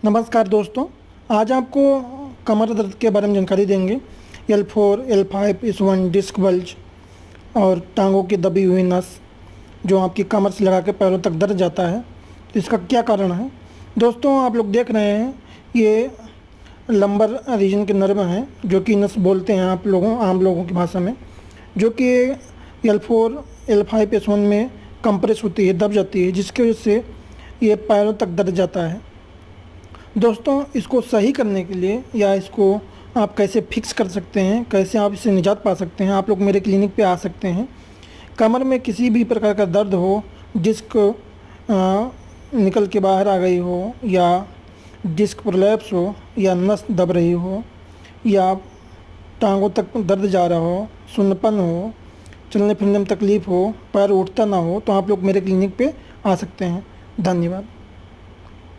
नमस्कार दोस्तों, आज आपको कमर दर्द के बारे में जानकारी देंगे। L4, L5, S1 disc bulge और टांगों की दबी हुई नस जो आपकी कमर से लगा के पैरों तक दर्द जाता है, तो इसका क्या कारण है। दोस्तों, आप लोग देख रहे हैं ये लंबर रीजन के नर्व हैं जो कि नस बोलते हैं आम लोगों की भाषा में, जो कि L4, L5, S1 में कंप्रेस होती है, दब जाती है, जिसकी वजह से ये पैरों तक दर्द जाता है। दोस्तों, इसको सही करने के लिए या इसको आप कैसे फिक्स कर सकते हैं, कैसे आप इससे निजात पा सकते हैं, आप लोग मेरे क्लिनिक पे आ सकते हैं। कमर में किसी भी प्रकार का दर्द हो, डिस्क निकल के बाहर आ गई हो, या डिस्क प्रोलैप्स हो, या नस दब रही हो, या टांगों तक दर्द जा रहा हो, सुन्नपन हो, चलने फिरने में तकलीफ़ हो, पैर उठता ना हो, तो आप लोग मेरे क्लिनिक पे आ सकते हैं। धन्यवाद।